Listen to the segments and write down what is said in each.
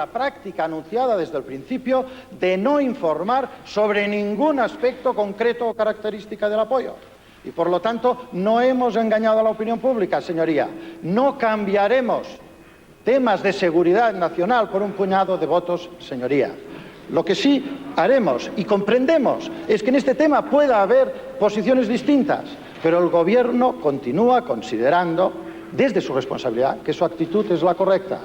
la práctica anunciada desde el principio de no informar sobre ningún aspecto concreto o característica del apoyo. Y por lo tanto, no hemos engañado a la opinión pública, señoría. No cambiaremos temas de seguridad nacional por un puñado de votos, señoría. Lo que sí haremos y comprendemos es que en este tema pueda haber posiciones distintas, pero el Gobierno continúa considerando, desde su responsabilidad, que su actitud es la correcta.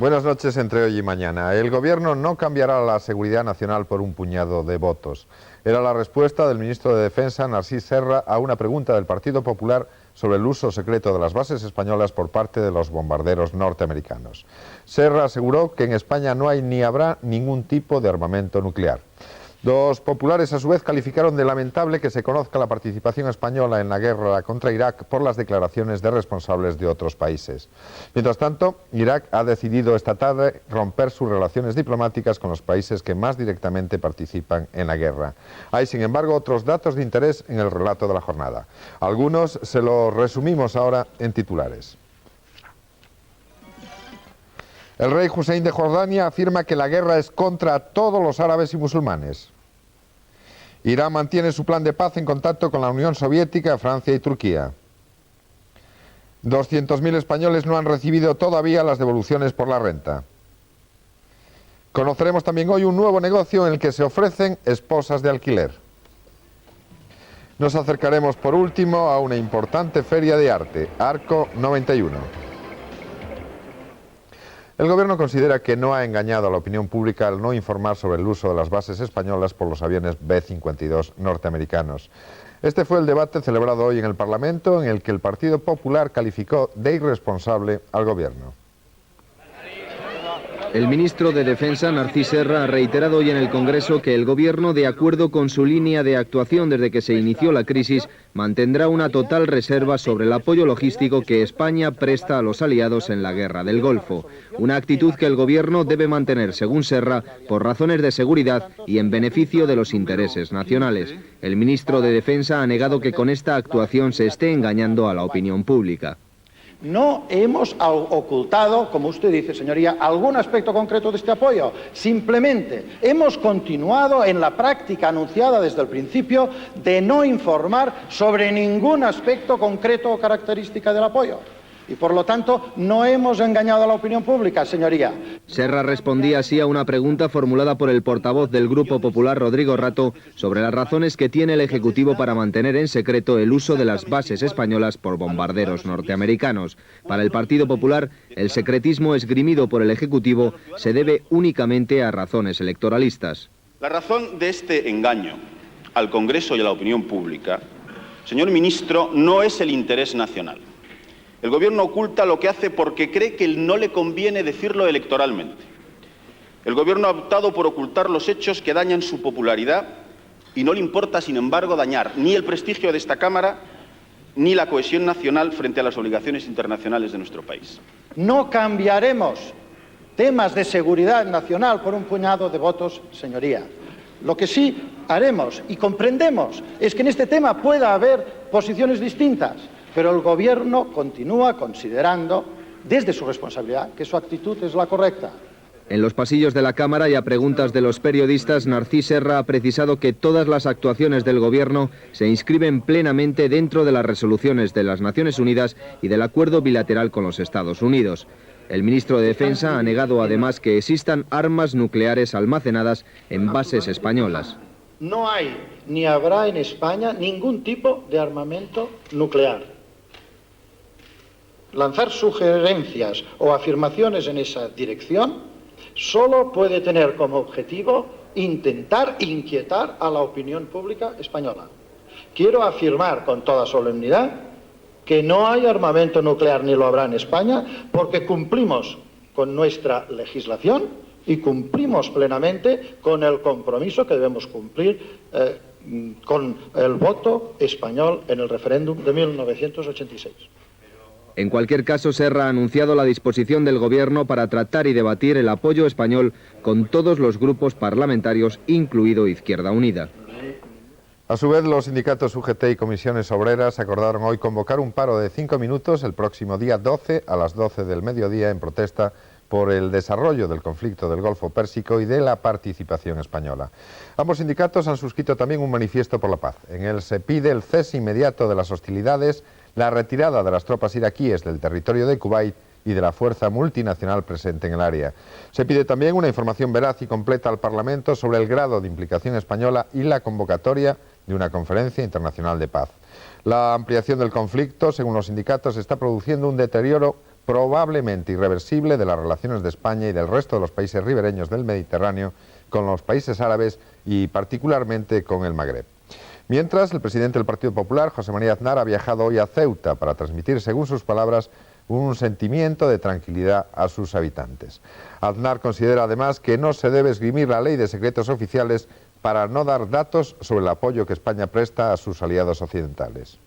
Buenas noches. Entre hoy y mañana. El Gobierno no cambiará la seguridad nacional por un puñado de votos. Era la respuesta del ministro de Defensa, Narcís Serra, a una pregunta del Partido Popular sobre el uso secreto de las bases españolas por parte de los bombarderos norteamericanos. Serra aseguró que en España no hay ni habrá ningún tipo de armamento nuclear. Los populares, a su vez, calificaron de lamentable que se conozca la participación española en la guerra contra Irak por las declaraciones de responsables de otros países. Mientras tanto, Irak ha decidido esta tarde romper sus relaciones diplomáticas con los países que más directamente participan en la guerra. Hay, sin embargo, otros datos de interés en el relato de la jornada. Algunos se los resumimos ahora en titulares. El rey Hussein de Jordania afirma que la guerra es contra todos los árabes y musulmanes. Irán mantiene su plan de paz en contacto con la Unión Soviética, Francia y Turquía. 200.000 españoles no han recibido todavía las devoluciones por la renta. Conoceremos también hoy un nuevo negocio en el que se ofrecen esposas de alquiler. Nos acercaremos por último a una importante feria de arte, Arco 91. El Gobierno considera que no ha engañado a la opinión pública al no informar sobre el uso de las bases españolas por los aviones B-52 norteamericanos. Este fue el debate celebrado hoy en el Parlamento, en el que el Partido Popular calificó de irresponsable al Gobierno. El ministro de Defensa, Narcís Serra, ha reiterado hoy en el Congreso que el Gobierno, de acuerdo con su línea de actuación desde que se inició la crisis, mantendrá una total reserva sobre el apoyo logístico que España presta a los aliados en la guerra del Golfo. Una actitud que el Gobierno debe mantener, según Serra, por razones de seguridad y en beneficio de los intereses nacionales. El ministro de Defensa ha negado que con esta actuación se esté engañando a la opinión pública. No hemos ocultado, como usted dice, señoría, algún aspecto concreto de este apoyo. Simplemente hemos continuado en la práctica anunciada desde el principio de no informar sobre ningún aspecto concreto o característica del apoyo. Y por lo tanto, no hemos engañado a la opinión pública, señoría. Serra respondía así a una pregunta formulada por el portavoz del Grupo Popular, Rodrigo Rato, sobre las razones que tiene el Ejecutivo para mantener en secreto el uso de las bases españolas por bombarderos norteamericanos. Para el Partido Popular, el secretismo esgrimido por el Ejecutivo se debe únicamente a razones electoralistas. La razón de este engaño al Congreso y a la opinión pública, señor ministro, no es el interés nacional. El Gobierno oculta lo que hace porque cree que no le conviene decirlo electoralmente. El Gobierno ha optado por ocultar los hechos que dañan su popularidad y no le importa, sin embargo, dañar ni el prestigio de esta Cámara ni la cohesión nacional frente a las obligaciones internacionales de nuestro país. No cambiaremos temas de seguridad nacional por un puñado de votos, señoría. Lo que sí haremos y comprendemos es que en este tema pueda haber posiciones distintas, pero el Gobierno continúa considerando, desde su responsabilidad, que su actitud es la correcta. En los pasillos de la Cámara y a preguntas de los periodistas, Narcís Serra ha precisado que todas las actuaciones del Gobierno se inscriben plenamente dentro de las resoluciones de las Naciones Unidas y del acuerdo bilateral con los Estados Unidos. El ministro de Defensa ha negado además que existan armas nucleares almacenadas en bases españolas. No hay ni habrá en España ningún tipo de armamento nuclear. Lanzar sugerencias o afirmaciones en esa dirección solo puede tener como objetivo intentar inquietar a la opinión pública española. Quiero afirmar con toda solemnidad que no hay armamento nuclear ni lo habrá en España porque cumplimos con nuestra legislación y cumplimos plenamente con el compromiso que debemos cumplir con el voto español en el referéndum de 1986. En cualquier caso, Serra ha anunciado la disposición del Gobierno para tratar y debatir el apoyo español con todos los grupos parlamentarios, incluido Izquierda Unida. A su vez, los sindicatos UGT y comisiones obreras acordaron hoy convocar un paro de 5 minutos el próximo día 12 a las 12 del mediodía en protesta por el desarrollo del conflicto del Golfo Pérsico y de la participación española. Ambos sindicatos han suscrito también un manifiesto por la paz. En él se pide el cese inmediato de las hostilidades, la retirada de las tropas iraquíes del territorio de Kuwait y de la fuerza multinacional presente en el área. Se pide también una información veraz y completa al Parlamento sobre el grado de implicación española y la convocatoria de una conferencia internacional de paz. La ampliación del conflicto, según los sindicatos, está produciendo un deterioro probablemente irreversible de las relaciones de España y del resto de los países ribereños del Mediterráneo con los países árabes y particularmente con el Magreb. Mientras, el presidente del Partido Popular, José María Aznar, ha viajado hoy a Ceuta para transmitir, según sus palabras, un sentimiento de tranquilidad a sus habitantes. Aznar considera además que no se debe esgrimir la ley de secretos oficiales para no dar datos sobre el apoyo que España presta a sus aliados occidentales.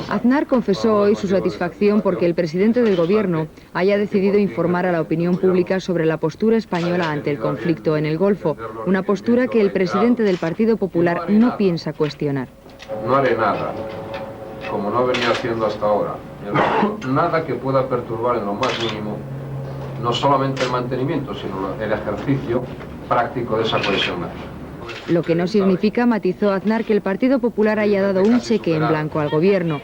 Aznar confesó hoy su satisfacción porque el presidente del Gobierno haya decidido informar a la opinión pública sobre la postura española ante el conflicto en el Golfo, una postura que el presidente del Partido Popular no piensa cuestionar. No haré nada, como no venía haciendo hasta ahora, nada que pueda perturbar en lo más mínimo no solamente el mantenimiento, sino el ejercicio práctico de esa cohesión nacional. Lo que no significa, matizó Aznar, que el Partido Popular haya dado un cheque en blanco al Gobierno.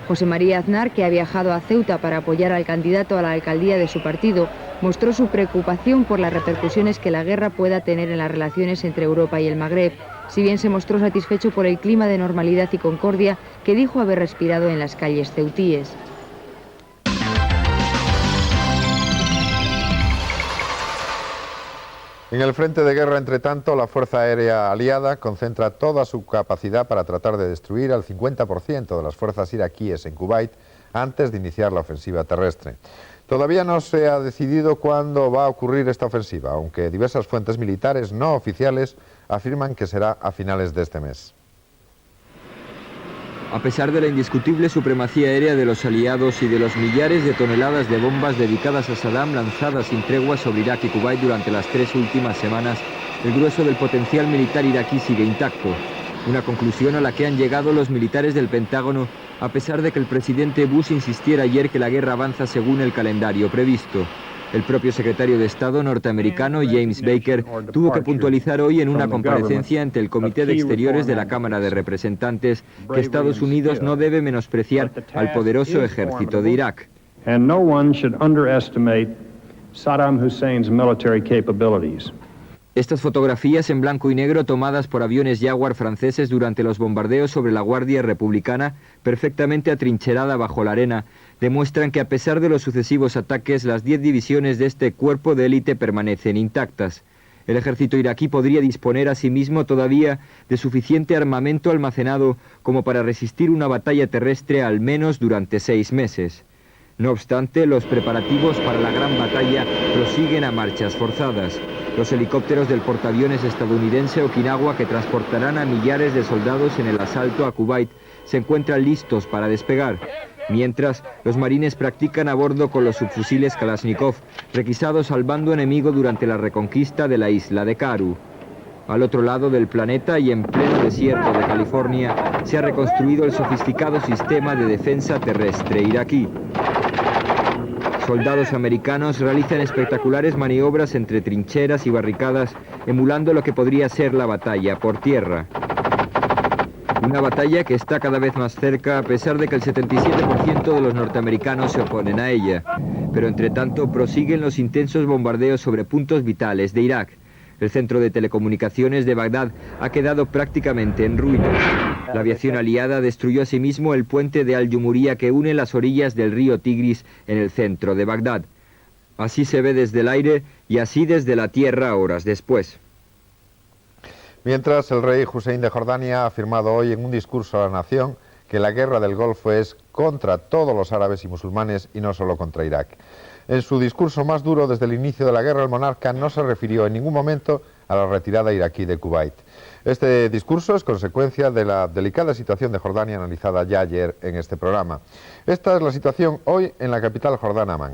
José María Aznar, que ha viajado a Ceuta para apoyar al candidato a la alcaldía de su partido, mostró su preocupación por las repercusiones que la guerra pueda tener en las relaciones entre Europa y el Magreb, si bien se mostró satisfecho por el clima de normalidad y concordia que dijo haber respirado en las calles ceutíes. En el frente de guerra, entre tanto, la Fuerza Aérea Aliada concentra toda su capacidad para tratar de destruir al 50% de las fuerzas iraquíes en Kuwait antes de iniciar la ofensiva terrestre. Todavía no se ha decidido cuándo va a ocurrir esta ofensiva, aunque diversas fuentes militares no oficiales afirman que será a finales de este mes. A pesar de la indiscutible supremacía aérea de los aliados y de los millares de toneladas de bombas dedicadas a Saddam lanzadas sin tregua sobre Irak y Kuwait durante las 3 últimas semanas, el grueso del potencial militar iraquí sigue intacto. Una conclusión a la que han llegado los militares del Pentágono, a pesar de que el presidente Bush insistiera ayer que la guerra avanza según el calendario previsto. El propio secretario de Estado norteamericano, James Baker, tuvo que puntualizar hoy en una comparecencia ante el Comité de Exteriores de la Cámara de Representantes que Estados Unidos no debe menospreciar al poderoso ejército de Irak. Estas fotografías en blanco y negro tomadas por aviones Jaguar franceses durante los bombardeos sobre la Guardia Republicana, perfectamente atrincherada bajo la arena, demuestran que a pesar de los sucesivos ataques, las 10 divisiones de este cuerpo de élite permanecen intactas. El ejército iraquí podría disponer asimismo todavía de suficiente armamento almacenado como para resistir una batalla terrestre al menos durante 6 meses. No obstante, los preparativos para la gran batalla prosiguen a marchas forzadas. Los helicópteros del portaaviones estadounidense Okinawa, que transportarán a millares de soldados en el asalto a Kuwait, se encuentran listos para despegar. Mientras, los marines practican a bordo con los subfusiles Kalashnikov, requisados al bando enemigo durante la reconquista de la isla de Karoo. Al otro lado del planeta y en pleno desierto de California, se ha reconstruido el sofisticado sistema de defensa terrestre iraquí. Soldados americanos realizan espectaculares maniobras entre trincheras y barricadas, emulando lo que podría ser la batalla por tierra. Una batalla que está cada vez más cerca a pesar de que el 77% de los norteamericanos se oponen a ella. Pero entre tanto prosiguen los intensos bombardeos sobre puntos vitales de Irak. El centro de telecomunicaciones de Bagdad ha quedado prácticamente en ruinas. La aviación aliada destruyó asimismo el puente de Al-Jumuría que une las orillas del río Tigris en el centro de Bagdad. Así se ve desde el aire y así desde la tierra horas después. Mientras, el rey Hussein de Jordania ha afirmado hoy en un discurso a la nación que la guerra del Golfo es contra todos los árabes y musulmanes y no solo contra Irak. En su discurso más duro desde el inicio de la guerra, el monarca no se refirió en ningún momento a la retirada iraquí de Kuwait. Este discurso es consecuencia de la delicada situación de Jordania analizada ya ayer en este programa. Esta es la situación hoy en la capital jordana, Amán.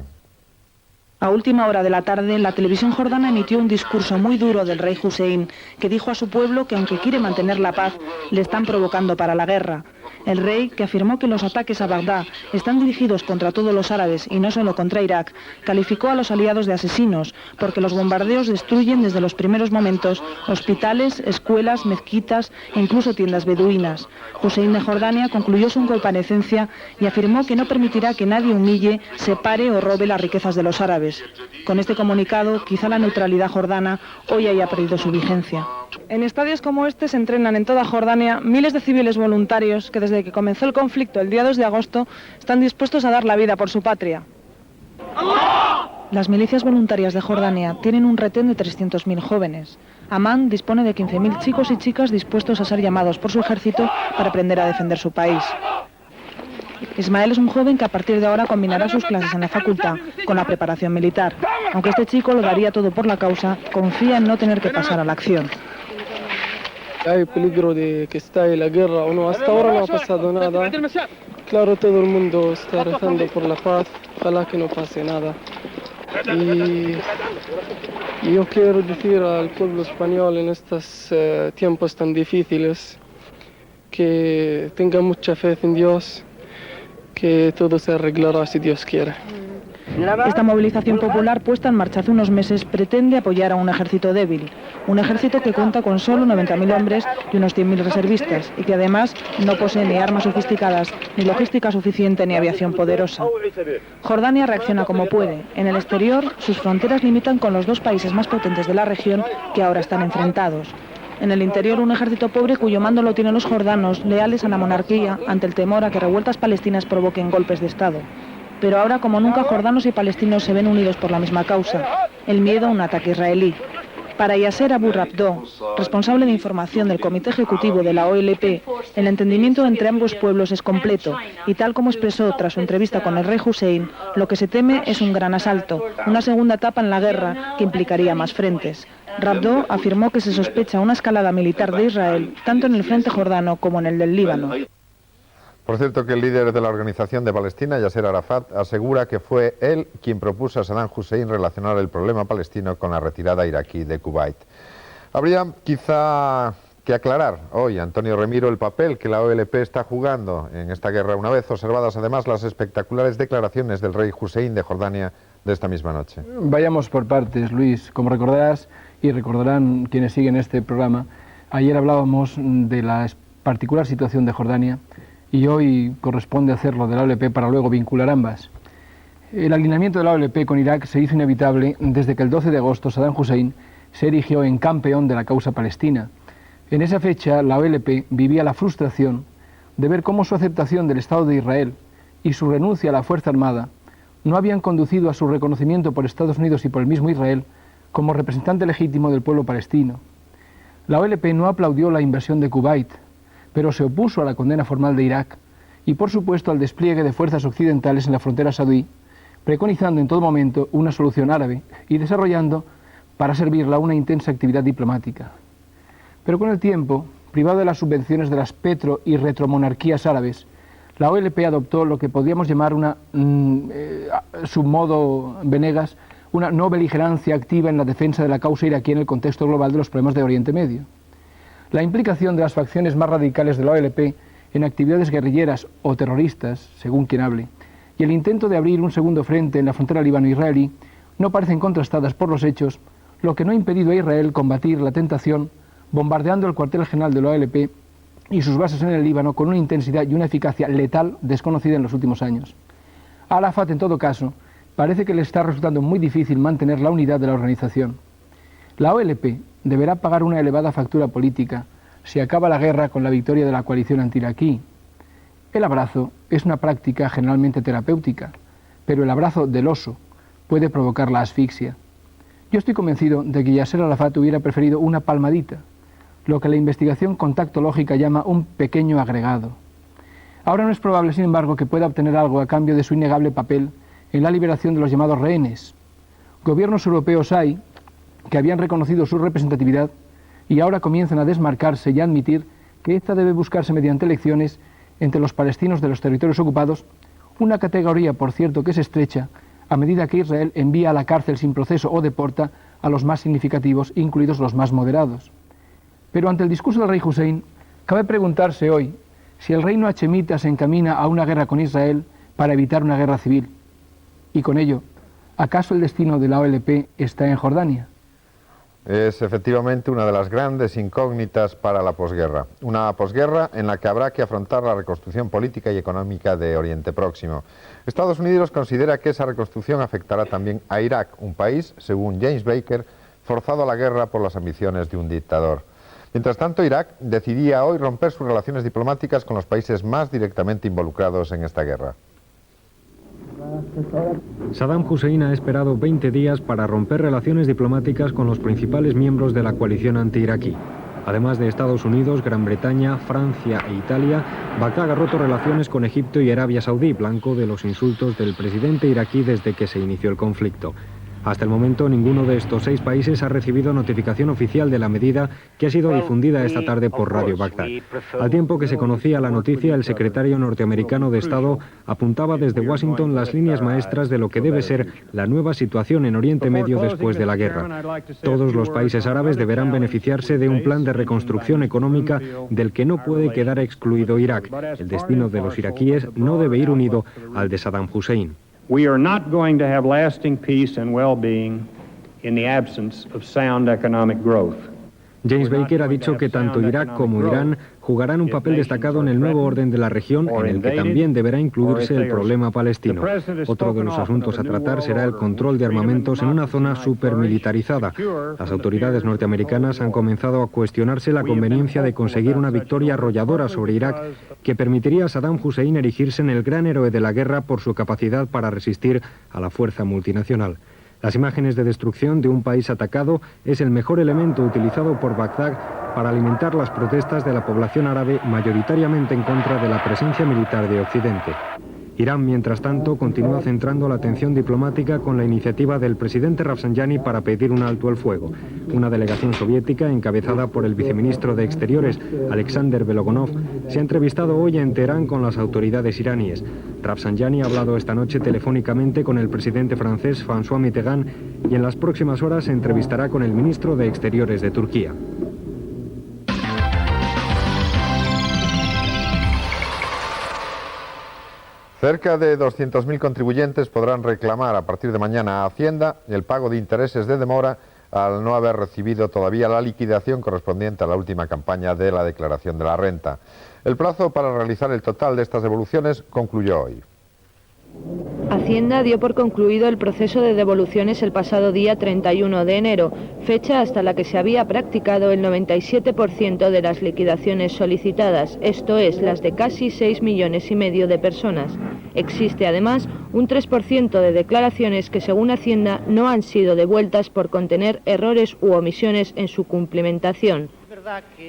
A última hora de la tarde, la televisión jordana emitió un discurso muy duro del rey Hussein, que dijo a su pueblo que aunque quiere mantener la paz, le están provocando para la guerra. El rey, que afirmó que los ataques a Bagdad están dirigidos contra todos los árabes y no solo contra Irak, calificó a los aliados de asesinos, porque los bombardeos destruyen desde los primeros momentos hospitales, escuelas, mezquitas e incluso tiendas beduinas. Hussein de Jordania concluyó su comparecencia y afirmó que no permitirá que nadie humille, separe o robe las riquezas de los árabes. Con este comunicado, quizá la neutralidad jordana hoy haya perdido su vigencia. En estadios como este se entrenan en toda Jordania miles de civiles voluntarios que desde que comenzó el conflicto el día 2 de agosto están dispuestos a dar la vida por su patria. Las milicias voluntarias de Jordania tienen un retén de 300.000 jóvenes. Amán dispone de 15.000 chicos y chicas dispuestos a ser llamados por su ejército para aprender a defender su país. Ismael es un joven que a partir de ahora combinará sus clases en la facultad con la preparación militar. Aunque este chico lo daría todo por la causa, confía en no tener que pasar a la acción. Hay peligro de que estalle la guerra o no, hasta ahora no ha pasado nada. Claro, todo el mundo está rezando por la paz, ojalá que no pase nada. Y yo quiero decir al pueblo español en estos tiempos tan difíciles que tenga mucha fe en Dios, que todo se arreglará si Dios quiere. Esta movilización popular puesta en marcha hace unos meses pretende apoyar a un ejército débil, un ejército que cuenta con solo 90.000 hombres y unos 100.000 reservistas y que además no posee ni armas sofisticadas, ni logística suficiente, ni aviación poderosa. Jordania reacciona como puede. En el exterior, sus fronteras limitan con los dos países más potentes de la región que ahora están enfrentados. En el interior, un ejército pobre cuyo mando lo tienen los jordanos, leales a la monarquía, ante el temor a que revueltas palestinas provoquen golpes de Estado. Pero ahora, como nunca, jordanos y palestinos se ven unidos por la misma causa, el miedo a un ataque israelí. Para Yasser Abu Rabdo, responsable de información del Comité Ejecutivo de la OLP, el entendimiento entre ambos pueblos es completo y, tal como expresó tras su entrevista con el rey Hussein, lo que se teme es un gran asalto, una segunda etapa en la guerra que implicaría más frentes. Rabdo afirmó que se sospecha una escalada militar de Israel tanto en el frente jordano como en el del Líbano. Por cierto, que el líder de la Organización de Palestina, Yasser Arafat, asegura que fue él quien propuso a Saddam Hussein relacionar el problema palestino con la retirada iraquí de Kuwait. Habría quizá que aclarar hoy, Antonio Remiro, el papel que la OLP está jugando en esta guerra, una vez observadas además las espectaculares declaraciones del rey Hussein de Jordania de esta misma noche. Vayamos por partes, Luis. Como recordarás y recordarán quienes siguen este programa, ayer hablábamos de la particular situación de Jordania y hoy corresponde hacerlo de la OLP para luego vincular ambas. El alineamiento de la OLP con Irak se hizo inevitable desde que el 12 de agosto Saddam Hussein se erigió en campeón de la causa palestina. En esa fecha la OLP vivía la frustración de ver cómo su aceptación del Estado de Israel y su renuncia a la Fuerza Armada no habían conducido a su reconocimiento por Estados Unidos y por el mismo Israel como representante legítimo del pueblo palestino. La OLP no aplaudió la invasión de Kuwait, pero se opuso a la condena formal de Irak y, por supuesto, al despliegue de fuerzas occidentales en la frontera saudí, preconizando en todo momento una solución árabe y desarrollando, para servirla, una intensa actividad diplomática. Pero con el tiempo, privado de las subvenciones de las petro- y retromonarquías árabes, la OLP adoptó lo que podríamos llamar su modo Venegas, una no beligerancia activa en la defensa de la causa iraquí en el contexto global de los problemas de Oriente Medio. La implicación de las facciones más radicales de la OLP en actividades guerrilleras o terroristas, según quien hable, y el intento de abrir un segundo frente en la frontera líbano-israelí no parecen contrastadas por los hechos, lo que no ha impedido a Israel combatir la tentación bombardeando el cuartel general de la OLP y sus bases en el Líbano con una intensidad y una eficacia letal desconocida en los últimos años. A Arafat, en todo caso, parece que le está resultando muy difícil mantener la unidad de la organización. La OLP deberá pagar una elevada factura política si acaba la guerra con la victoria de la coalición anti-iraquí. El abrazo es una práctica generalmente terapéutica, pero el abrazo del oso puede provocar la asfixia. Yo estoy convencido de que Yasser Arafat hubiera preferido una palmadita, lo que la investigación contactológica llama un pequeño agregado. Ahora no es probable, sin embargo, que pueda obtener algo a cambio de su innegable papel en la liberación de los llamados rehenes. Gobiernos europeos hay que habían reconocido su representatividad y ahora comienzan a desmarcarse y a admitir que esta debe buscarse mediante elecciones entre los palestinos de los territorios ocupados, una categoría, por cierto, que se estrecha a medida que Israel envía a la cárcel sin proceso o deporta a los más significativos, incluidos los más moderados. Pero ante el discurso del rey Hussein, cabe preguntarse hoy si el reino hachemita se encamina a una guerra con Israel para evitar una guerra civil. Y con ello, ¿acaso el destino de la OLP está en Jordania? Es efectivamente una de las grandes incógnitas para la posguerra. Una posguerra en la que habrá que afrontar la reconstrucción política y económica de Oriente Próximo. Estados Unidos considera que esa reconstrucción afectará también a Irak, un país, según James Baker, forzado a la guerra por las ambiciones de un dictador. Mientras tanto, Irak decidía hoy romper sus relaciones diplomáticas con los países más directamente involucrados en esta guerra. Saddam Hussein ha esperado 20 días para romper relaciones diplomáticas con los principales miembros de la coalición anti-iraquí. Además de Estados Unidos, Gran Bretaña, Francia e Italia, Bagdad ha roto relaciones con Egipto y Arabia Saudí, blanco de los insultos del presidente iraquí desde que se inició el conflicto. Hasta el momento, ninguno de estos 6 países ha recibido notificación oficial de la medida que ha sido difundida esta tarde por Radio Bagdad. Al tiempo que se conocía la noticia, el secretario norteamericano de Estado apuntaba desde Washington las líneas maestras de lo que debe ser la nueva situación en Oriente Medio después de la guerra. Todos los países árabes deberán beneficiarse de un plan de reconstrucción económica del que no puede quedar excluido Irak. El destino de los iraquíes no debe ir unido al de Saddam Hussein. We are not going to have lasting peace and well-being in the absence of sound economic growth. James Baker ha dicho que tanto Irak como Irán jugarán un papel destacado en el nuevo orden de la región, en el que también deberá incluirse el problema palestino. Otro de los asuntos a tratar será el control de armamentos en una zona supermilitarizada. Las autoridades norteamericanas han comenzado a cuestionarse la conveniencia de conseguir una victoria arrolladora sobre Irak que permitiría a Saddam Hussein erigirse en el gran héroe de la guerra por su capacidad para resistir a la fuerza multinacional. Las imágenes de destrucción de un país atacado es el mejor elemento utilizado por Bagdad para alimentar las protestas de la población árabe mayoritariamente en contra de la presencia militar de Occidente. Irán, mientras tanto, continúa centrando la atención diplomática con la iniciativa del presidente Rafsanjani para pedir un alto el fuego. Una delegación soviética, encabezada por el viceministro de Exteriores, Alexander Belogonov, se ha entrevistado hoy en Teherán con las autoridades iraníes. Rafsanjani ha hablado esta noche telefónicamente con el presidente francés François Mitterrand y en las próximas horas se entrevistará con el ministro de Exteriores de Turquía. Cerca de 200.000 contribuyentes podrán reclamar a partir de mañana a Hacienda el pago de intereses de demora al no haber recibido todavía la liquidación correspondiente a la última campaña de la declaración de la renta. El plazo para realizar el total de estas devoluciones concluyó hoy. Hacienda dio por concluido el proceso de devoluciones el pasado día 31 de enero, fecha hasta la que se había practicado el 97% de las liquidaciones solicitadas, esto es, las de casi 6,5 millones de personas. Existe además un 3% de declaraciones que, según Hacienda, no han sido devueltas por contener errores u omisiones en su cumplimentación.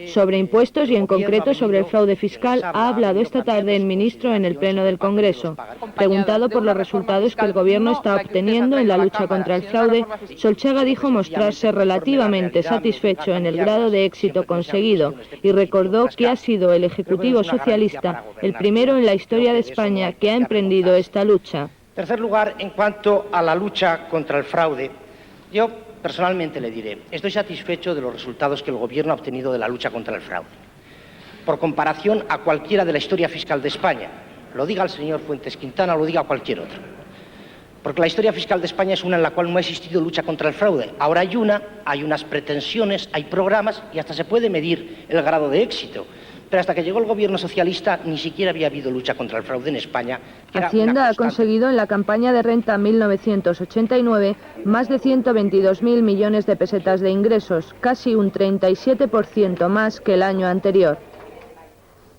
Sobre impuestos y en concreto sobre el fraude fiscal ha hablado esta tarde el ministro en el Pleno del Congreso. Preguntado por los resultados que el Gobierno está obteniendo en la lucha contra el fraude, Solchaga dijo mostrarse relativamente satisfecho en el grado de éxito conseguido y recordó que ha sido el Ejecutivo socialista el primero en la historia de España que ha emprendido esta lucha. En tercer lugar, en cuanto a la lucha contra el fraude, yo personalmente le diré, estoy satisfecho de los resultados que el Gobierno ha obtenido de la lucha contra el fraude. Por comparación a cualquiera de la historia fiscal de España, lo diga el señor Fuentes Quintana o lo diga cualquier otro. Porque la historia fiscal de España es una en la cual no ha existido lucha contra el fraude. Ahora hay unas pretensiones, hay programas y hasta se puede medir el grado de éxito. Pero hasta que llegó el Gobierno socialista ni siquiera había habido lucha contra el fraude en España. Hacienda ha conseguido en la campaña de renta 1989 más de 122.000 millones de pesetas de ingresos, casi un 37% más que el año anterior.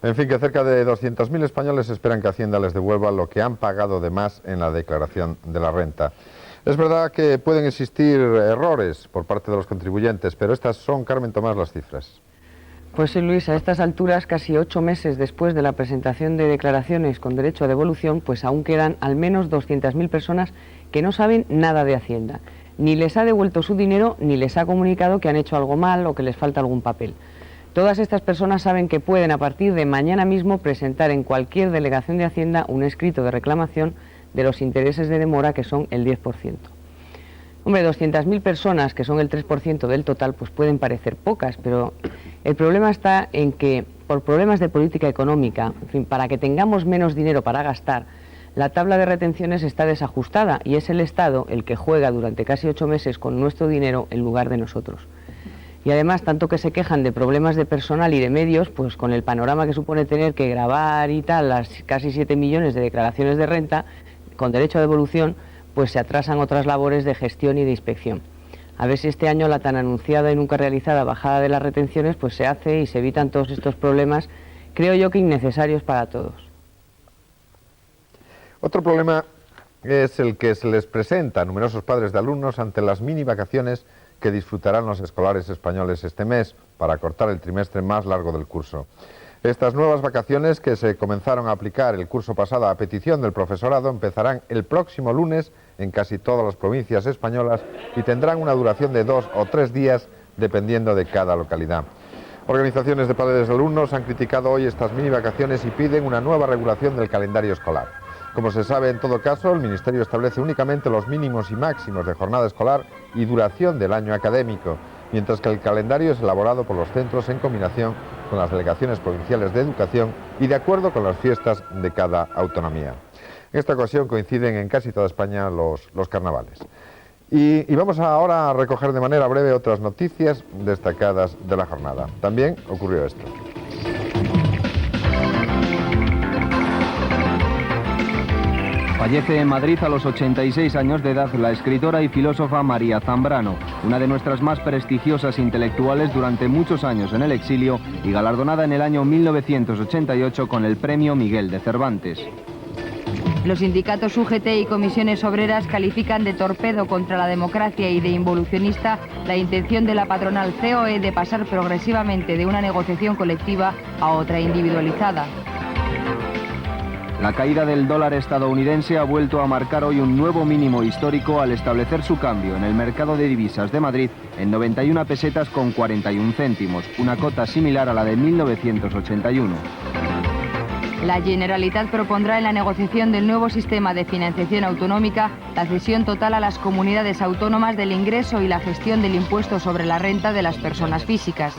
En fin, que cerca de 200.000 españoles esperan que Hacienda les devuelva lo que han pagado de más en la declaración de la renta. Es verdad que pueden existir errores por parte de los contribuyentes, pero estas son, Carmen Tomás, las cifras. Pues sí, Luis, a estas alturas, casi 8 meses después de la presentación de declaraciones con derecho a devolución, pues aún quedan al menos 200.000 personas que no saben nada de Hacienda. Ni les ha devuelto su dinero, ni les ha comunicado que han hecho algo mal o que les falta algún papel. Todas estas personas saben que pueden a partir de mañana mismo presentar en cualquier delegación de Hacienda un escrito de reclamación de los intereses de demora, que son el 10%. Hombre, 200.000 personas, que son el 3% del total, pues pueden parecer pocas, pero el problema está en que, por problemas de política económica, en fin, para que tengamos menos dinero para gastar, la tabla de retenciones está desajustada y es el Estado el que juega durante casi 8 meses con nuestro dinero en lugar de nosotros. Y además, tanto que se quejan de problemas de personal y de medios, pues con el panorama que supone tener que grabar y tal, las casi 7 millones de declaraciones de renta, con derecho a devolución, pues se atrasan otras labores de gestión y de inspección. A ver si este año la tan anunciada y nunca realizada bajada de las retenciones pues se hace y se evitan todos estos problemas, creo yo que innecesarios para todos. Otro problema es el que se les presenta a numerosos padres de alumnos ante las mini vacaciones que disfrutarán los escolares españoles este mes para cortar el trimestre más largo del curso. Estas nuevas vacaciones, que se comenzaron a aplicar el curso pasado a petición del profesorado, empezarán el próximo lunes en casi todas las provincias españolas y tendrán una duración de 2 o 3 días dependiendo de cada localidad. Organizaciones de padres de alumnos han criticado hoy estas mini vacaciones y piden una nueva regulación del calendario escolar. Como se sabe, en todo caso, el Ministerio establece únicamente los mínimos y máximos de jornada escolar y duración del año académico, mientras que el calendario es elaborado por los centros en combinación con las delegaciones provinciales de educación y de acuerdo con las fiestas de cada autonomía. En esta ocasión coinciden en casi toda España los carnavales. Y vamos ahora a recoger de manera breve otras noticias destacadas de la jornada. También ocurrió esto. Fallece en Madrid a los 86 años de edad la escritora y filósofa María Zambrano, una de nuestras más prestigiosas intelectuales durante muchos años en el exilio y galardonada en el año 1988 con el Premio Miguel de Cervantes. Los sindicatos UGT y comisiones obreras califican de torpedo contra la democracia y de involucionista la intención de la patronal COE de pasar progresivamente de una negociación colectiva a otra individualizada. La caída del dólar estadounidense ha vuelto a marcar hoy un nuevo mínimo histórico al establecer su cambio en el mercado de divisas de Madrid en 91 pesetas con 41 céntimos, una cota similar a la de 1981. La Generalitat propondrá en la negociación del nuevo sistema de financiación autonómica la cesión total a las comunidades autónomas del ingreso y la gestión del impuesto sobre la renta de las personas físicas.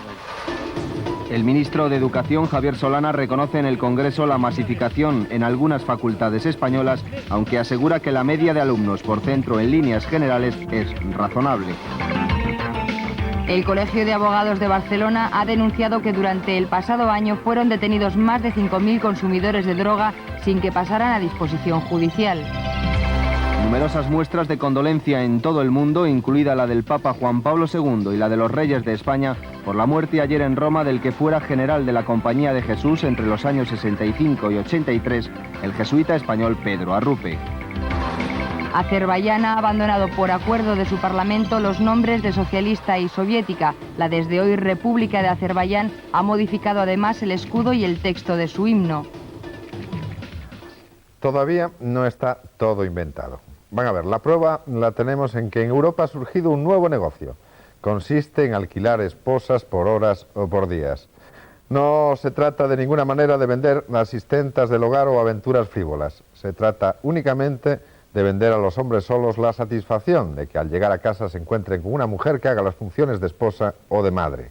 El ministro de Educación, Javier Solana, reconoce en el Congreso la masificación en algunas facultades españolas, aunque asegura que la media de alumnos por centro en líneas generales es razonable. El Colegio de Abogados de Barcelona ha denunciado que durante el pasado año fueron detenidos más de 5.000 consumidores de droga sin que pasaran a disposición judicial. Numerosas muestras de condolencia en todo el mundo, incluida la del Papa Juan Pablo II y la de los Reyes de España, por la muerte ayer en Roma del que fuera general de la Compañía de Jesús entre los años 65 y 83, el jesuita español Pedro Arrupe. Azerbaiyán ha abandonado por acuerdo de su parlamento los nombres de socialista y soviética. La desde hoy República de Azerbaiyán ha modificado además el escudo y el texto de su himno. Todavía no está todo inventado. Van a ver, la prueba la tenemos en que en Europa ha surgido un nuevo negocio. Consiste en alquilar esposas por horas o por días. No se trata de ninguna manera de vender asistentas del hogar o aventuras frívolas. Se trata únicamente de vender a los hombres solos la satisfacción de que al llegar a casa se encuentren con una mujer que haga las funciones de esposa o de madre.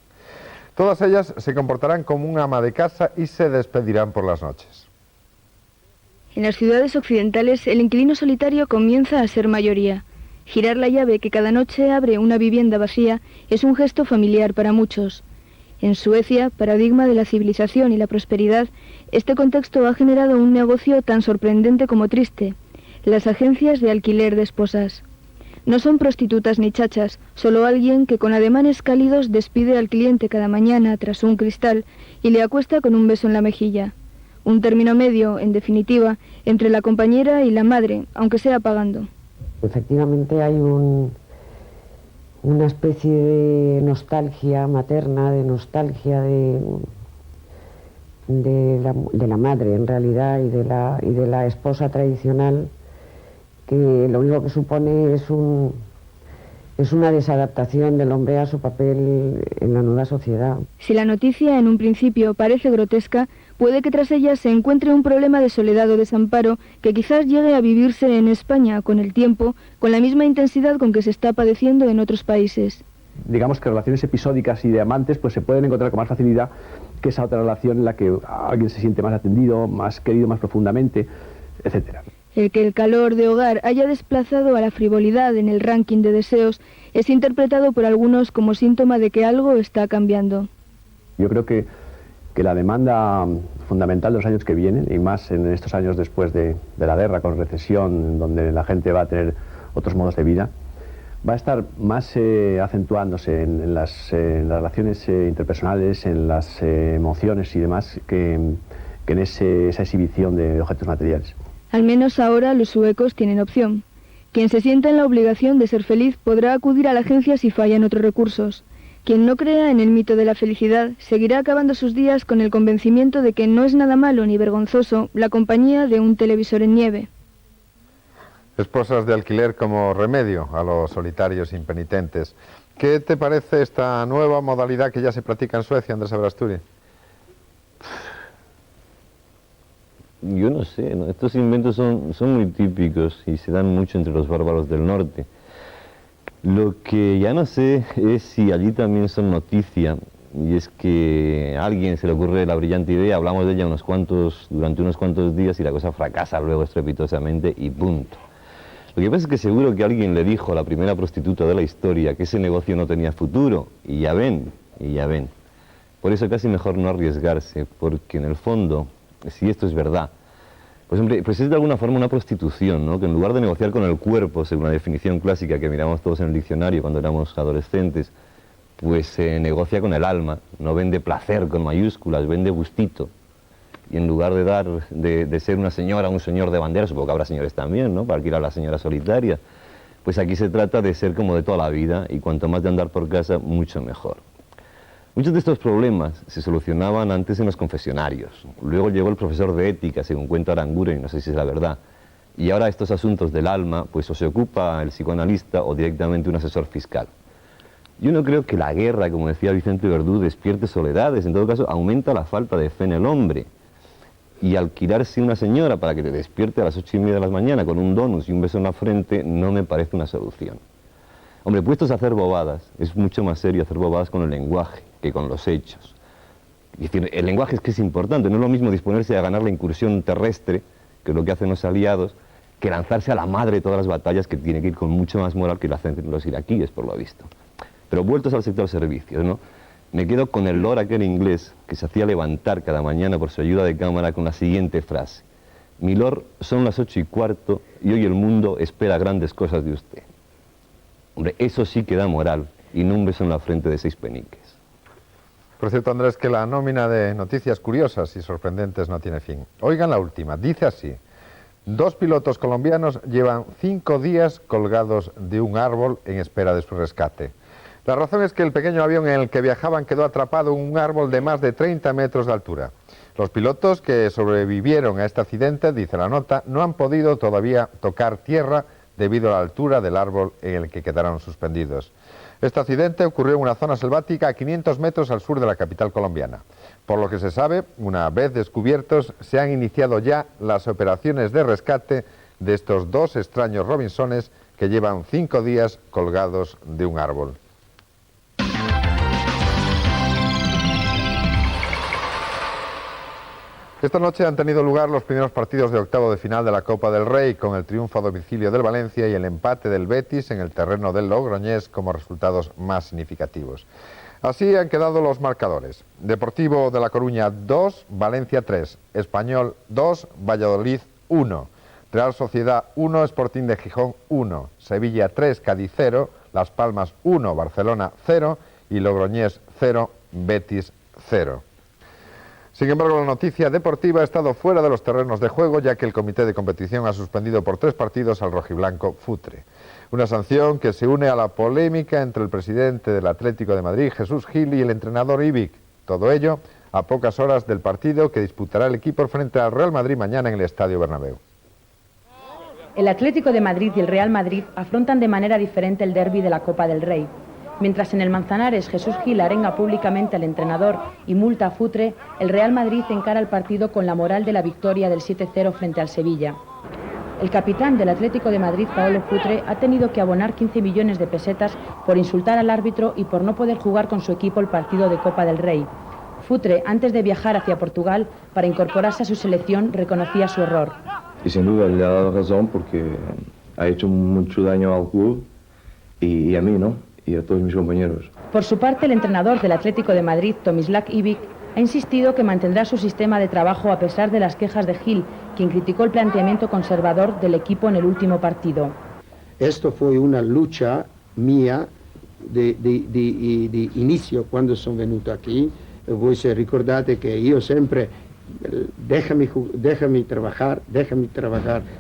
Todas ellas se comportarán como un ama de casa y se despedirán por las noches. En las ciudades occidentales, el inquilino solitario comienza a ser mayoría. Girar la llave que cada noche abre una vivienda vacía es un gesto familiar para muchos. En Suecia, paradigma de la civilización y la prosperidad, este contexto ha generado un negocio tan sorprendente como triste: las agencias de alquiler de esposas. No son prostitutas ni chachas, solo alguien que con ademanes cálidos despide al cliente cada mañana tras un cristal y le acuesta con un beso en la mejilla. Un término medio, en definitiva, entre la compañera y la madre, aunque sea pagando. Efectivamente hay una especie de nostalgia materna, de nostalgia de la madre en realidad y de la esposa tradicional, que lo único que supone es Es una desadaptación del hombre a su papel en la nueva sociedad. Si la noticia en un principio parece grotesca, puede que tras ella se encuentre un problema de soledad o desamparo que quizás llegue a vivirse en España con el tiempo, con la misma intensidad con que se está padeciendo en otros países. Digamos que relaciones episódicas y de amantes pues se pueden encontrar con más facilidad que esa otra relación en la que alguien se siente más atendido, más querido, más profundamente, etcétera. El que el calor de hogar haya desplazado a la frivolidad en el ranking de deseos es interpretado por algunos como síntoma de que algo está cambiando. Yo creo que la demanda fundamental de los años que vienen, y más en estos años después de la guerra, con recesión, donde la gente va a tener otros modos de vida, va a estar más acentuándose en las relaciones interpersonales, en las emociones y demás, que en esa exhibición de objetos materiales. Al menos ahora los suecos tienen opción. Quien se sienta en la obligación de ser feliz podrá acudir a la agencia si fallan otros recursos. Quien no crea en el mito de la felicidad seguirá acabando sus días con el convencimiento de que no es nada malo ni vergonzoso la compañía de un televisor en nieve. Esposas de alquiler como remedio a los solitarios impenitentes. ¿Qué te parece esta nueva modalidad que ya se practica en Suecia, Andrés Aberasturi? Yo no sé, ¿no? Estos inventos son muy típicos y se dan mucho entre los bárbaros del norte. Lo que ya no sé es si allí también son noticia, y es que a alguien se le ocurre la brillante idea, hablamos de ella durante unos cuantos días y la cosa fracasa luego estrepitosamente y punto. Lo que pasa es que seguro que alguien le dijo a la primera prostituta de la historia que ese negocio no tenía futuro, y ya ven. Por eso casi mejor no arriesgarse, porque en el fondo, si esto es verdad, pues hombre, pues es de alguna forma una prostitución, ¿no? Que en lugar de negociar con el cuerpo, según la definición clásica que miramos todos en el diccionario cuando éramos adolescentes, pues se negocia con el alma, no vende placer con mayúsculas, vende gustito. Y en lugar de ser una señora o un señor de bandera, supongo que habrá señores también, ¿no?, para alquilar a la señora solitaria, pues aquí se trata de ser como de toda la vida, y cuanto más de andar por casa, mucho mejor. Muchos de estos problemas se solucionaban antes en los confesionarios. Luego llegó el profesor de ética, según cuenta Aranguren, y no sé si es la verdad. Y ahora estos asuntos del alma, pues o se ocupa el psicoanalista o directamente un asesor fiscal. Yo no creo que la guerra, como decía Vicente Verdú, despierte soledades. En todo caso, aumenta la falta de fe en el hombre. Y alquilarse una señora para que te despierte a las 8:30 de la mañana con un donus y un beso en la frente no me parece una solución. Hombre, puestos a hacer bobadas, es mucho más serio hacer bobadas con el lenguaje que con los hechos. Es decir, el lenguaje es que es importante, no es lo mismo disponerse a ganar la incursión terrestre, que es lo que hacen los aliados, que lanzarse a la madre de todas las batallas, que tiene que ir con mucho más moral que lo hacen los iraquíes, por lo visto. Pero vueltos al sector servicios, ¿no? Me quedo con el lord aquel inglés que se hacía levantar cada mañana por su ayuda de cámara con la siguiente frase: "Mi lord, son las 8:15 y hoy el mundo espera grandes cosas de usted". Hombre, eso sí que da moral, y no un beso en la frente de 6 peniques. Por cierto, Andrés, que la nómina de noticias curiosas y sorprendentes no tiene fin. Oigan la última, dice así: 2 pilotos colombianos llevan 5 días colgados de un árbol en espera de su rescate. La razón es que el pequeño avión en el que viajaban quedó atrapado en un árbol de más de 30 metros de altura. Los pilotos que sobrevivieron a este accidente, dice la nota, no han podido todavía tocar tierra debido a la altura del árbol en el que quedaron suspendidos. Este accidente ocurrió en una zona selvática a 500 metros al sur de la capital colombiana. Por lo que se sabe, una vez descubiertos, se han iniciado ya las operaciones de rescate de estos 2 extraños Robinsones que llevan 5 días colgados de un árbol. Esta noche han tenido lugar los primeros partidos de octavo de final de la Copa del Rey, con el triunfo a domicilio del Valencia y el empate del Betis en el terreno del Logroñés como resultados más significativos. Así han quedado los marcadores: Deportivo de La Coruña 2, Valencia 3, Español 2, Valladolid 1, Real Sociedad 1, Sporting de Gijón 1, Sevilla 3, Cádiz 0, Las Palmas 1, Barcelona 0 y Logroñés 0, Betis 0. Sin embargo, la noticia deportiva ha estado fuera de los terrenos de juego, ya que el comité de competición ha suspendido por 3 partidos al rojiblanco Futre. Una sanción que se une a la polémica entre el presidente del Atlético de Madrid, Jesús Gil, y el entrenador Ivic. Todo ello a pocas horas del partido que disputará el equipo frente al Real Madrid mañana en el Estadio Bernabéu. El Atlético de Madrid y el Real Madrid afrontan de manera diferente el derbi de la Copa del Rey. Mientras en el Manzanares Jesús Gil arenga públicamente al entrenador y multa a Futre, el Real Madrid encara el partido con la moral de la victoria del 7-0 frente al Sevilla. El capitán del Atlético de Madrid, Paolo Futre, ha tenido que abonar 15 millones de pesetas por insultar al árbitro y por no poder jugar con su equipo el partido de Copa del Rey. Futre, antes de viajar hacia Portugal para incorporarse a su selección, reconocía su error. Y sin duda le ha dado razón porque ha hecho mucho daño al club y a mí, ¿no? Y a todos mis compañeros. Por su parte, el entrenador del Atlético de Madrid, Tomislav Ivic, ha insistido que mantendrá su sistema de trabajo a pesar de las quejas de Gil, quien criticó el planteamiento conservador del equipo en el último partido. Esto fue una lucha mía de inicio cuando sono venuto aquí. Voi se ricordate che io sempre déjame trabajar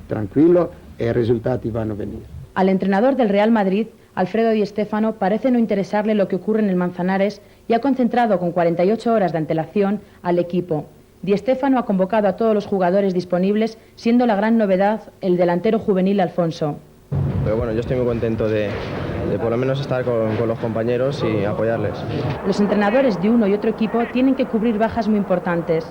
tranquilo e i risultati vanno a venire. Al entrenador del Real Madrid, Alfredo Di Stéfano, parece no interesarle lo que ocurre en el Manzanares y ha concentrado con 48 horas de antelación al equipo. Di Stéfano ha convocado a todos los jugadores disponibles, siendo la gran novedad el delantero juvenil Alfonso. Pero bueno, yo estoy muy contento de por lo menos estar con los compañeros y apoyarles. Los entrenadores de uno y otro equipo tienen que cubrir bajas muy importantes.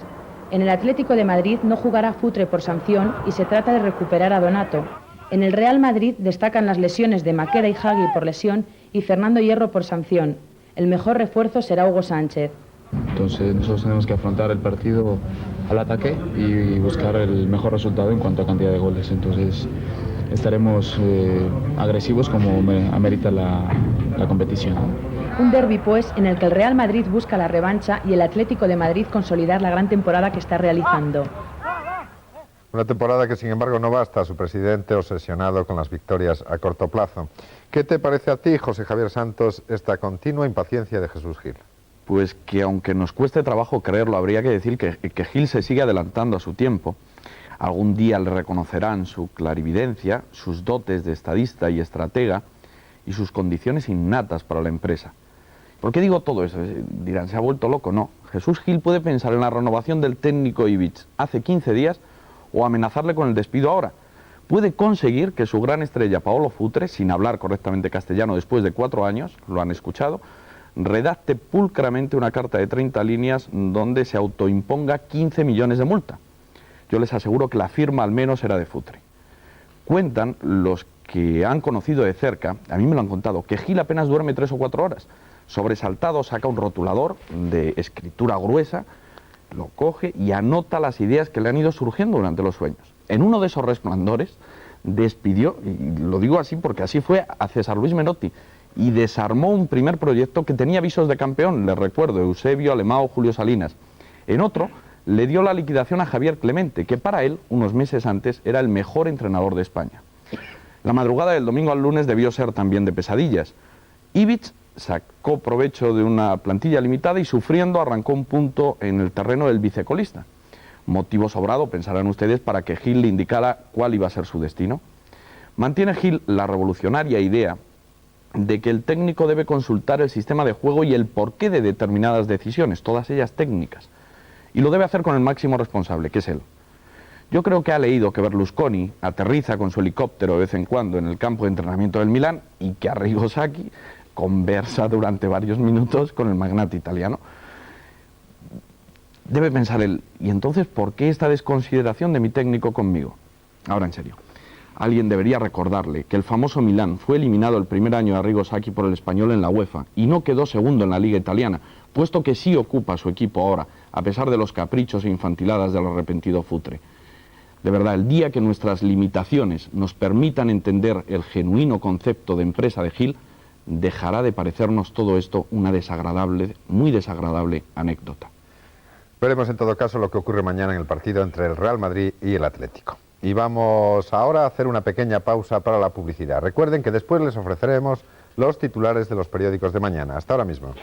En el Atlético de Madrid no jugará Futre por sanción y se trata de recuperar a Donato. En el Real Madrid destacan las lesiones de Maqueda y Hagi por lesión y Fernando Hierro por sanción. El mejor refuerzo será Hugo Sánchez. Entonces nosotros tenemos que afrontar el partido al ataque y buscar el mejor resultado en cuanto a cantidad de goles. Entonces estaremos agresivos como amerita la competición. Un derbi, pues, en el que el Real Madrid busca la revancha y el Atlético de Madrid consolidar la gran temporada que está realizando. Una temporada que, sin embargo, no basta a su presidente obsesionado con las victorias a corto plazo. ¿Qué te parece a ti, José Javier Santos, esta continua impaciencia de Jesús Gil? Pues que aunque nos cueste trabajo creerlo, habría que decir que Gil se sigue adelantando a su tiempo. Algún día le reconocerán su clarividencia, sus dotes de estadista y estratega y sus condiciones innatas para la empresa. ¿Por qué digo todo eso? Dirán, ¿se ha vuelto loco? No. Jesús Gil puede pensar en la renovación del técnico Ivic hace 15 días o amenazarle con el despido ahora. Puede conseguir que su gran estrella Paolo Futre, sin hablar correctamente castellano después de 4 años, lo han escuchado, redacte pulcramente una carta de 30 líneas donde se autoimponga 15 millones de multa. Yo les aseguro que la firma al menos era de Futre. Cuentan los que han conocido de cerca, a mí me lo han contado, que Gil apenas duerme 3 o 4 horas. Sobresaltado saca un rotulador de escritura gruesa, lo coge y anota las ideas que le han ido surgiendo durante los sueños. En uno de esos resplandores despidió, y lo digo así porque así fue, a César Luis Menotti, y desarmó un primer proyecto que tenía visos de campeón, les recuerdo, Eusebio, Alemão, Julio Salinas. En otro le dio la liquidación a Javier Clemente, que para él, unos meses antes, era el mejor entrenador de España. La madrugada del domingo al lunes debió ser también de pesadillas. Ivic sacó provecho de una plantilla limitada y sufriendo arrancó un punto en el terreno del vicecolista. Motivo sobrado, pensarán ustedes, para que Gil le indicara cuál iba a ser su destino. Mantiene Gil la revolucionaria idea de que el técnico debe consultar el sistema de juego y el porqué de determinadas decisiones, todas ellas técnicas, y lo debe hacer con el máximo responsable, que es él. Yo creo que ha leído que Berlusconi aterriza con su helicóptero de vez en cuando en el campo de entrenamiento del Milán y que Arrigo Sacchi conversa durante varios minutos con el magnate italiano. Debe pensar él, ¿y entonces por qué esta desconsideración de mi técnico conmigo? Ahora en serio, alguien debería recordarle que el famoso Milán fue eliminado el primer año de Arrigo Sacchi por el Español en la UEFA y no quedó segundo en la Liga Italiana, puesto que sí ocupa su equipo ahora, a pesar de los caprichos e infantiladas del arrepentido Futre. De verdad, el día que nuestras limitaciones nos permitan entender el genuino concepto de empresa de Gil, dejará de parecernos todo esto una desagradable, muy desagradable anécdota. Veremos en todo caso lo que ocurre mañana en el partido entre el Real Madrid y el Atlético. Y vamos ahora a hacer una pequeña pausa para la publicidad. Recuerden que después les ofreceremos los titulares de los periódicos de mañana. Hasta ahora mismo.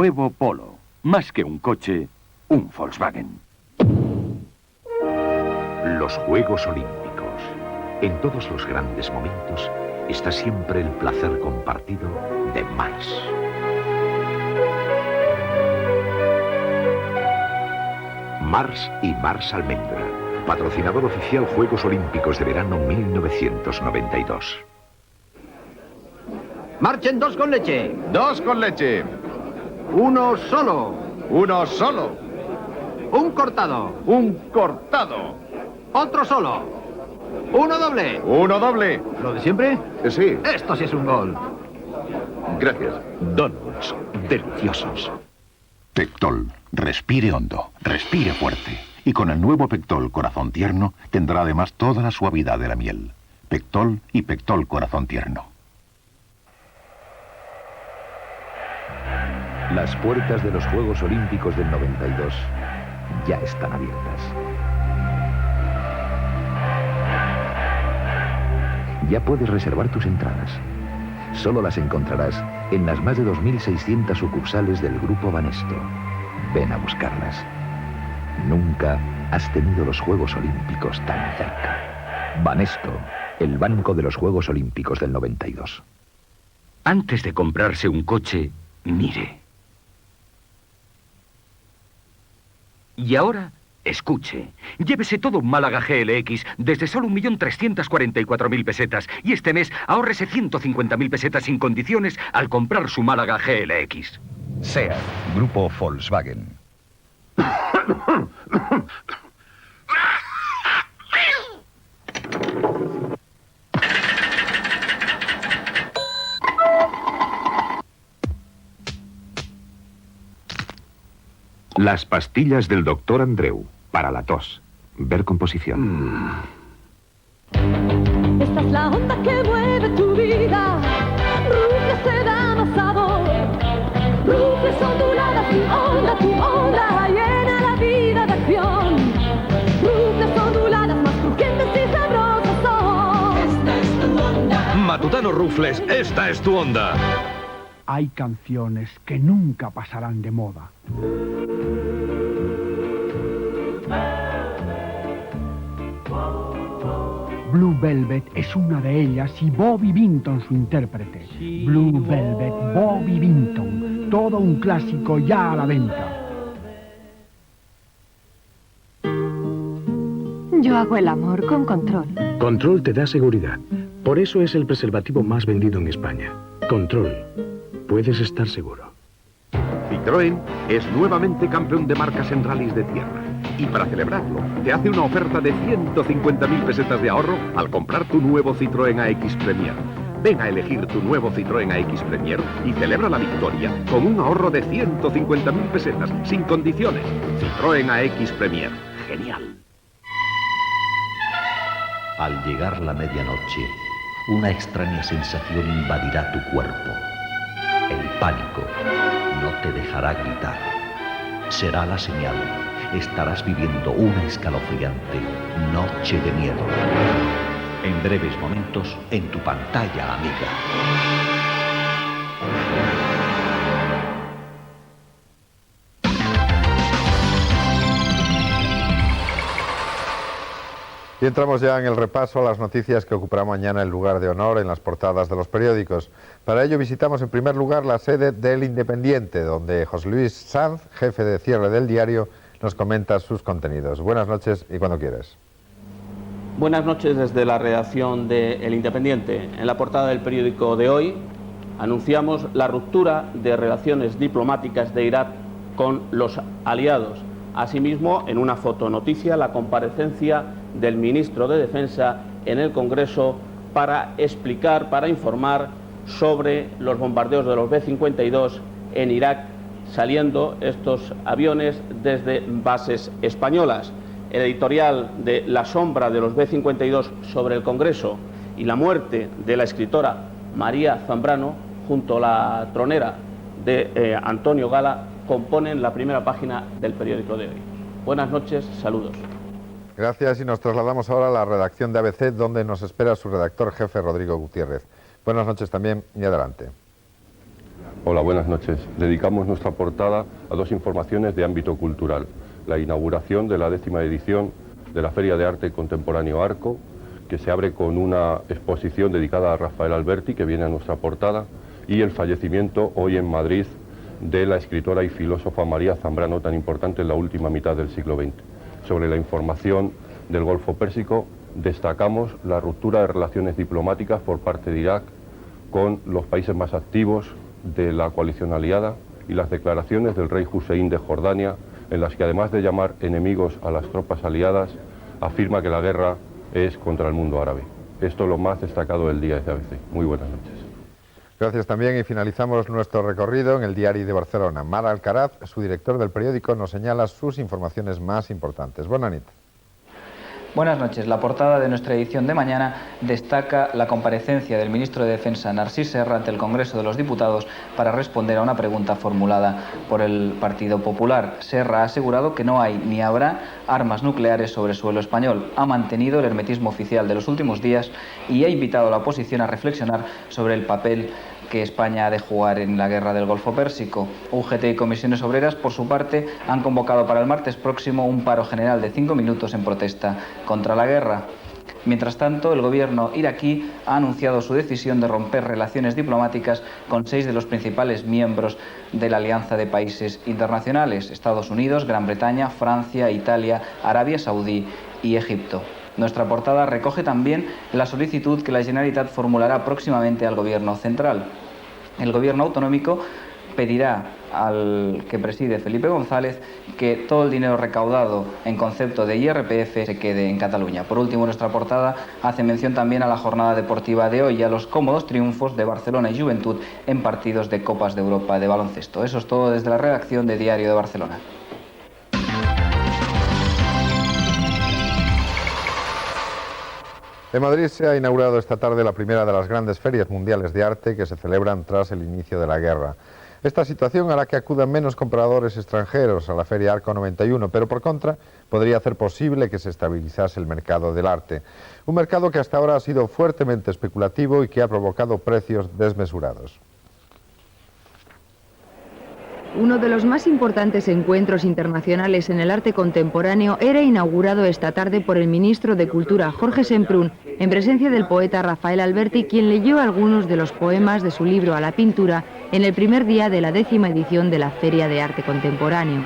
Nuevo Polo. Más que un coche, un Volkswagen. Los Juegos Olímpicos. En todos los grandes momentos está siempre el placer compartido de Mars. Mars y Mars Almendra, patrocinador oficial Juegos Olímpicos de Verano 1992. Marchen 2 con leche. 2 con leche. 1 solo. 1 solo. Un cortado. Un cortado. Otro solo. 1 doble. 1 doble. ¿Lo de siempre? Sí. Esto sí es un gol. Gracias. Donuts, deliciosos. Pectol, respire hondo, respire fuerte. Y con el nuevo Pectol Corazón Tierno tendrá además toda la suavidad de la miel. Pectol y Pectol Corazón Tierno. Las puertas de los Juegos Olímpicos del 92 ya están abiertas. Ya puedes reservar tus entradas. Solo las encontrarás en las más de 2.600 sucursales del Grupo Banesto. Ven a buscarlas. Nunca has tenido los Juegos Olímpicos tan cerca. Banesto, el banco de los Juegos Olímpicos del 92. Antes de comprarse un coche, mire. Y ahora, escuche. Llévese todo un Málaga GLX desde solo 1.344.000 pesetas. Y este mes ahórrese 150.000 pesetas sin condiciones al comprar su Málaga GLX. SEAT, Grupo Volkswagen. Las pastillas del doctor Andreu, para la tos. Ver composición. Esta es la onda que mueve tu vida. Rufles te da más sabor. Rufles onduladas, tu onda llena la vida de acción. Rufles onduladas más crujientes y sabrosas son. Esta es tu onda. Matutano Rufles, esta es tu onda. Hay canciones que nunca pasarán de moda. Blue Velvet es una de ellas y Bobby Vinton su intérprete. Blue Velvet, Bobby Vinton, todo un clásico ya a la venta. Yo hago el amor con Control. Control te da seguridad. Por eso es el preservativo más vendido en España. Control. Puedes estar seguro. Citroën es nuevamente campeón de marcas en rallies de tierra. Y para celebrarlo, te hace una oferta de 150.000 pesetas de ahorro al comprar tu nuevo Citroën AX Premier. Ven a elegir tu nuevo Citroën AX Premier y celebra la victoria con un ahorro de 150.000 pesetas, sin condiciones. Citroën AX Premier. Genial. Al llegar la medianoche, una extraña sensación invadirá tu cuerpo. El pánico no te dejará gritar. Será la señal. Estarás viviendo una escalofriante noche de miedo. En breves momentos, en tu pantalla amiga. Y entramos ya en el repaso a las noticias que ocupará mañana el lugar de honor en las portadas de los periódicos. Para ello visitamos en primer lugar la sede del Independiente, donde José Luis Sanz, jefe de cierre del diario, nos comenta sus contenidos. Buenas noches y cuando quieres. Buenas noches desde la redacción de El Independiente. En la portada del periódico de hoy anunciamos la ruptura de relaciones diplomáticas de Irak con los aliados. Asimismo, en una fotonoticia, la comparecencia del ministro de Defensa en el Congreso para explicar, para informar sobre los bombardeos de los B-52 en Irak, saliendo estos aviones desde bases españolas. El editorial de La sombra de los B-52 sobre el Congreso y la muerte de la escritora María Zambrano, junto a la tronera de Antonio Gala, componen la primera página del periódico de hoy. Buenas noches, saludos. Gracias, y nos trasladamos ahora a la redacción de ABC, donde nos espera su redactor jefe, Rodrigo Gutiérrez. Buenas noches también y adelante. Hola, buenas noches. Dedicamos nuestra portada a dos informaciones de ámbito cultural. La inauguración de la 10ª edición de la Feria de Arte Contemporáneo Arco, que se abre con una exposición dedicada a Rafael Alberti, que viene a nuestra portada, y el fallecimiento hoy en Madrid de la escritora y filósofa María Zambrano, tan importante en la última mitad del siglo XX. Sobre la información del Golfo Pérsico, destacamos la ruptura de relaciones diplomáticas por parte de Irak con los países más activos de la coalición aliada y las declaraciones del rey Hussein de Jordania, en las que además de llamar enemigos a las tropas aliadas, afirma que la guerra es contra el mundo árabe. Esto es lo más destacado del día de ABC. Muy buenas noches. Gracias también, y finalizamos nuestro recorrido en el Diari de Barcelona. Mar Alcaraz, su director del periódico, nos señala sus informaciones más importantes. Buenas noches. Buenas noches. La portada de nuestra edición de mañana destaca la comparecencia del ministro de Defensa, Narcís Serra, ante el Congreso de los Diputados para responder a una pregunta formulada por el Partido Popular. Serra ha asegurado que no hay ni habrá armas nucleares sobre suelo español. Ha mantenido el hermetismo oficial de los últimos días y ha invitado a la oposición a reflexionar sobre el papel que España ha de jugar en la guerra del Golfo Pérsico. UGT y Comisiones Obreras, por su parte, han convocado para el martes próximo un paro general de 5 minutos en protesta contra la guerra. Mientras tanto, el gobierno iraquí ha anunciado su decisión de romper relaciones diplomáticas con 6 de los principales miembros de la Alianza de Países Internacionales: Estados Unidos, Gran Bretaña, Francia, Italia, Arabia Saudí y Egipto. Nuestra portada recoge también la solicitud que la Generalitat formulará próximamente al Gobierno central. El Gobierno autonómico pedirá al que preside Felipe González que todo el dinero recaudado en concepto de IRPF se quede en Cataluña. Por último, nuestra portada hace mención también a la jornada deportiva de hoy y a los cómodos triunfos de Barcelona y Juventud en partidos de Copas de Europa de baloncesto. Eso es todo desde la redacción de Diario de Barcelona. En Madrid se ha inaugurado esta tarde la primera de las grandes ferias mundiales de arte que se celebran tras el inicio de la guerra. Esta situación hará que acudan menos compradores extranjeros a la Feria Arco 91, pero por contra podría hacer posible que se estabilizase el mercado del arte. Un mercado que hasta ahora ha sido fuertemente especulativo y que ha provocado precios desmesurados. Uno de los más importantes encuentros internacionales en el arte contemporáneo era inaugurado esta tarde por el ministro de Cultura, Jorge Semprún, en presencia del poeta Rafael Alberti, quien leyó algunos de los poemas de su libro A la pintura en el primer día de la 10ª edición de la Feria de Arte Contemporáneo.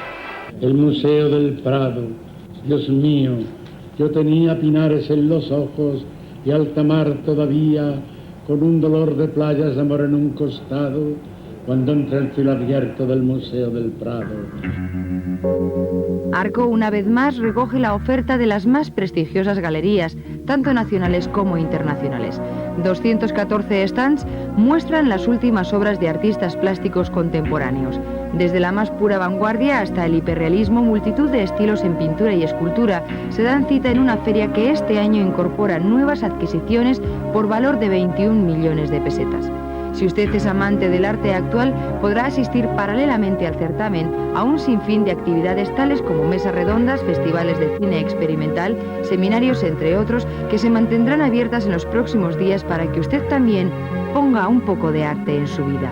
El Museo del Prado, Dios mío, yo tenía pinares en los ojos y alta mar todavía, con un dolor de playas de amor en un costado, cuando entra el cielo abierto del Museo del Prado. Arco, una vez más, recoge la oferta de las más prestigiosas galerías, tanto nacionales como internacionales. 214 stands muestran las últimas obras de artistas plásticos contemporáneos. Desde la más pura vanguardia hasta el hiperrealismo, multitud de estilos en pintura y escultura se dan cita en una feria que este año incorpora nuevas adquisiciones por valor de 21 millones de pesetas. Si usted es amante del arte actual, podrá asistir paralelamente al certamen a un sinfín de actividades tales como mesas redondas, festivales de cine experimental, seminarios, entre otros, que se mantendrán abiertas en los próximos días para que usted también ponga un poco de arte en su vida.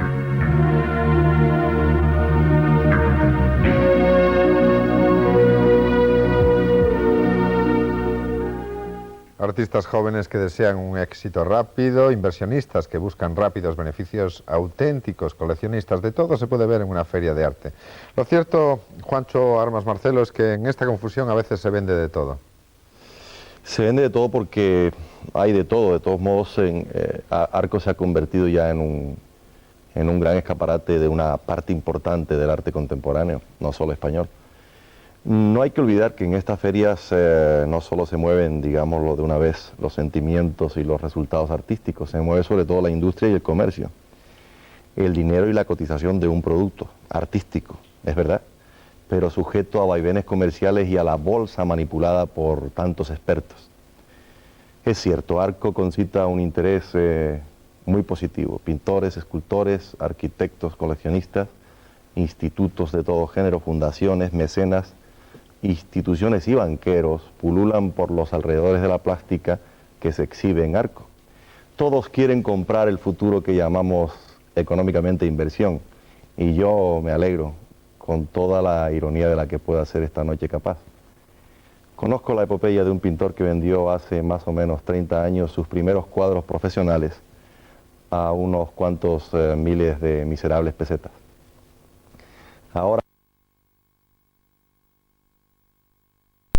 Artistas jóvenes que desean un éxito rápido, inversionistas que buscan rápidos beneficios, auténticos coleccionistas, de todo se puede ver en una feria de arte. Lo cierto, Juancho Armas Marcelo, es que en esta confusión a veces se vende de todo. Se vende de todo porque hay de todo. De todos modos, Arco se ha convertido ya en un gran escaparate de una parte importante del arte contemporáneo, no solo español. No hay que olvidar que en estas ferias no solo se mueven, digámoslo de una vez, los sentimientos y los resultados artísticos, se mueve sobre todo la industria y el comercio, el dinero y la cotización de un producto artístico, es verdad, pero sujeto a vaivenes comerciales y a la bolsa manipulada por tantos expertos. Es cierto, Arco concita un interés muy positivo, pintores, escultores, arquitectos, coleccionistas, institutos de todo género, fundaciones, mecenas, instituciones y banqueros pululan por los alrededores de la plástica que se exhibe en Arco. Todos quieren comprar el futuro que llamamos económicamente inversión, y yo me alegro con toda la ironía de la que pueda ser esta noche capaz. Conozco la epopeya de un pintor que vendió hace más o menos 30 años sus primeros cuadros profesionales a unos cuantos miles de miserables pesetas. Ahora